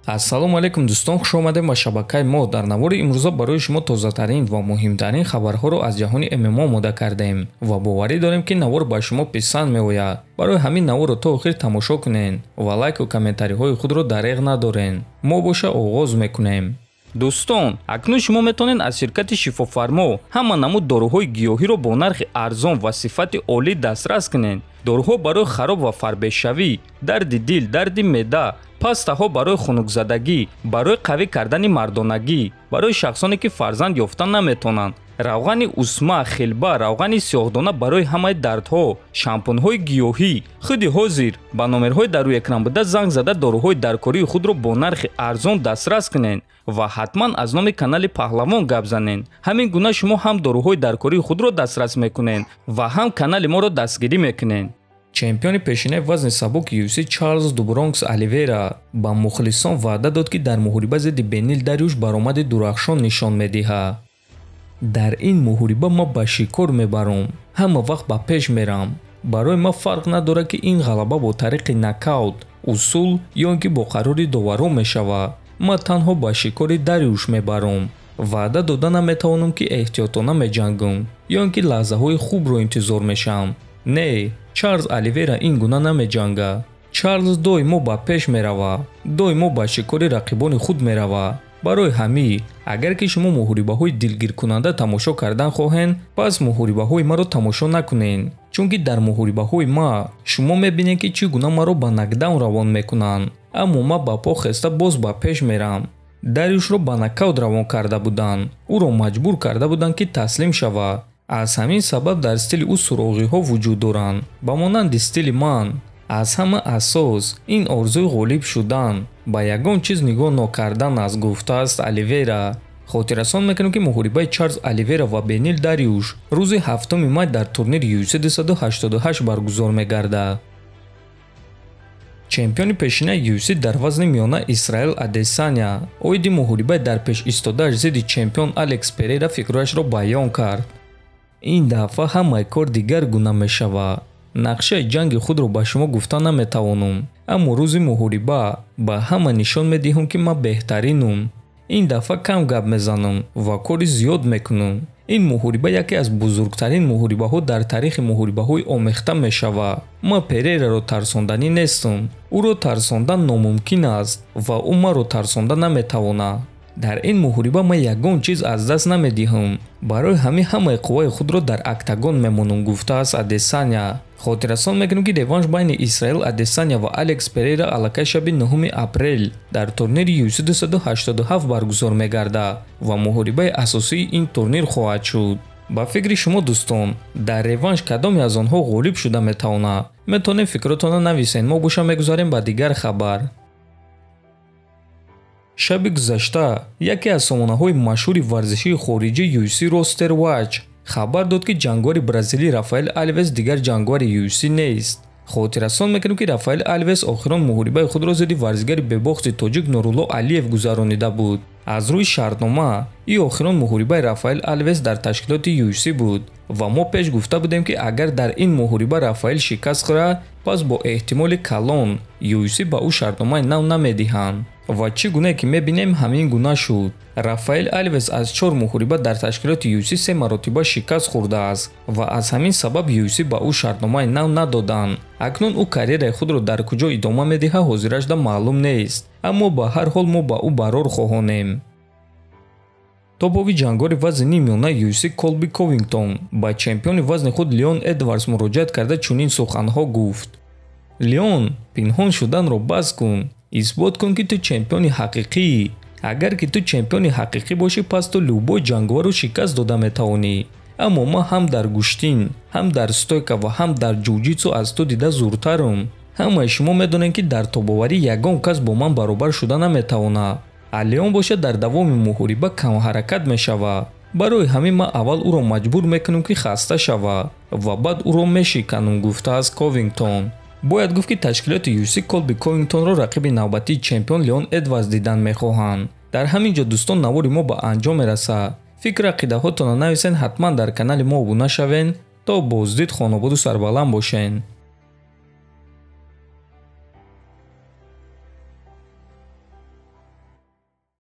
ассалому алайкум дӯстон, хуш омадем ба шабакаи мо. Дар навори имрӯза барои шумо тозатарин ва муҳимтарин хабарҳоро аз ҷаҳони ММО омода кардем ва боварӣ дорем ки навор ба шумо писанд меояд. Барои ҳамин наворро то охир тамошо кунед ва лайку комментариҳои худро дареғ надоред. Мо боша оғоз мекунем. дӯстон, акнун шумо метавонед аз ширкати шифофармо ҳама намуд доруҳои гиёҳиро бо нархи арзон ва сифати олӣ дастрас кунед. доруҳо барои хароб ва фарбешавӣ, дарди дил, дарди меъда, пастаҳо барои хунукзадагӣ, барои қавӣ кардани мардонагӣ, барои шахсоне ки фарзанд ёфта наметавонанд, равғани усма, хилба, равғани сиёҳдона барои ҳамаи дардҳо, шампунҳои гиёҳӣ. худи ҳозир ба номерҳои дар рӯи экран буда занг зада доруҳои даркории худро бо нархи арзон дастрас кунед ва ҳатман аз номи канали Паҳлавон гап занед. ҳамин гуна шумо ҳам доруҳои даркории худро дастрас мекунед ва ҳам канали моро дастгирӣ мекунед. чемпиони пешинаи вазни сабук UFC Чарлз ду Бронкс Оливейра ба мухлисон ваъда дод ки дар муҳориба зидди Бенил Дариюш баромади дурахшон нишон медиҳад. дар ин муҳориба ма ба шикор мебарам, ҳама вақт ба пеш мерам. барои ма фарқ надорад ки ин ғалаба бо тариқи нокаут, усул ё ин ки бо қарори доварон мешавад. ма танҳо ба шикори Дариюш мебарам. ваъда дода наметавонам ки эҳтиётона меҷангам ё ин ки лаҳзаҳои хубро интизор мешавам. не, Чарлз Оливейра ин гуна намеҷангад. Чарлз доимо ба пеш меравад, доимо ба шикори рақибони худ меравад. барои ҳамин, агар ки шумо муҳорибаҳои дилгиркунанда тамошо кардан хоҳед, пас муҳорибаҳои маро тамошо накунед, чунки дар муҳорибаҳои ма шумо мебинед ки чӣ гуна маро ба нокдаун равон мекунанд, аммо ма ба по хеста боз ба пеш мерам. Дариюшро ба нокаут равон карда буданд, ӯро маҷбур карда буданд ки таслим шавад. аз ҳамин сабаб дар стили ӯ суроғиҳо вуҷуд доранд, ба монанди стили ман. аз ҳама асос ин орзуи ғолиб шудан ба ягон чиз нигоҳ нокардан аст, гуфтааст Оливейра. хотиррасон мекунем ки муҳорибаи Чарлз Оливейра ва Бенил Дариюш рӯзи 7 май дар турнири UFC 288 баргузор мегардад. чемпиони пешинаи UFC дар вазни миёна Исраил Адесаня оиди муҳорибаи дар пеш истодааш зидди чемпион Алекс Перейра фикрҳояшро баён кард. ин дафъа ҳамаи кор дигар гуна мешавад. нақшаи ҷанги худро ба шумо гуфта наметавонам, аммо рӯзи муҳориба ба ҳама нишон медиҳам ки ман беҳтаринам. ин дафъа кам гап мезанам ва кори зиёд мекунам. ин муҳориба яке аз бузургтарин муҳорибаҳо дар таърихи муҳорибаҳои омехта мешавад. ман Перейраро тарсонданӣ нестам. ӯро тарсондан номумкин аст ва ӯ маро тарсонда наметавонад. дар ин муҳориба ман ягон чиз аз даст намедиҳам. барои ҳамин ҳамаи қувваи худро дар октагон мемонам, гуфтааст Адесаня. хотиррасон мекунем ки реванш байни Исраил Адесаня ва Алекс Перейра аллакай шаби 9 апрел дар турнири UFC 287 баргузор мегардад ва муҳорибаи асосии ин турнир хоҳад шуд. ба фикри шумо дӯстон, дар реванш кадоме аз онҳо ғолиб шуда метавонад? метавонед фикротонро нависед. мо боша мегузарем ба дигар хабар. шаби гузашта яке аз сомонаҳои машҳури варзишии хориҷи UFC Ростер Вач хабар дод ки ҷангвари бразилӣ Рафаэл Алвес дигар ҷангвари UFC нест. хотиррасон мекунем ки Рафаэл Алвес охирон муҳорибаи худро зидди варзигари бебохти тоҷик Нурулло Алиев гузаронида буд. аз рӯи шартнома ин охирон муҳорибаи Рафаэл Алвес дар ташкилоти UFC буд ва мо пеш гуфта будем ки агар дар ин муҳориба Рафаэл шикаст хӯрад, пас бо эҳтимоли калон UFC ба ӯ шартномаи нав намедиҳанд. ва чӣ гуне ки мебинем ҳамин гуна шуд. Рафаэл Алвес аз 4 муҳориба дар ташкилоти UFC 3 маротиба шикаст хӯрдааст ва аз ҳамин сабаб UFC ба ӯ шартномаи нав надоданд. акнун ӯ карьераи худро дар куҷо идома медиҳад ҳозирашда маълум нест, аммо ба ҳар ҳол мо ба ӯ барор хоҳонем. тобови ҷангори вазни нимёна UFC Колби Ковингтон ба чемпиони вазни худ Леон Эдвардс муроҷиат карда чунин суханҳо гуфт. леон, пинҳон шуданро бас кун. исбот кун ки ту чемпиони ҳақиқӣ. агар ки ту чемпиони ҳақиқӣ бошӣ, пас ту любой ҷангварро шикаст дода метавонӣ. аммо ман ҳам дар гӯштин, ҳам дар стойка ва ҳам дар ҷуҷитсу аз ту дида зуртарам. ҳамаи шумо медонед ки дар тобоварӣ ягон кас бо ман баробар шуда наметавонад. алеон боша дар давоми муҳориба камҳаракат мешавад. барои ҳамин ман аввал ӯро маҷбур мекунам ки хаста шавад ва баъд ӯро мешиканам, гуфтааст Ковингтон. бояд гуфт ки ташкилоти UFC Колби Ковингтонро рақиби навбатии чемпион Леон Эдвардс дидан мехоҳанд. дар ҳамин ҷо дӯстон навори мо ба анҷом мерасад. фикр ақидаҳотонро нависен, ҳатман дар канали мо обуна шавен. то боздид, хонободу сарбаланд бошен.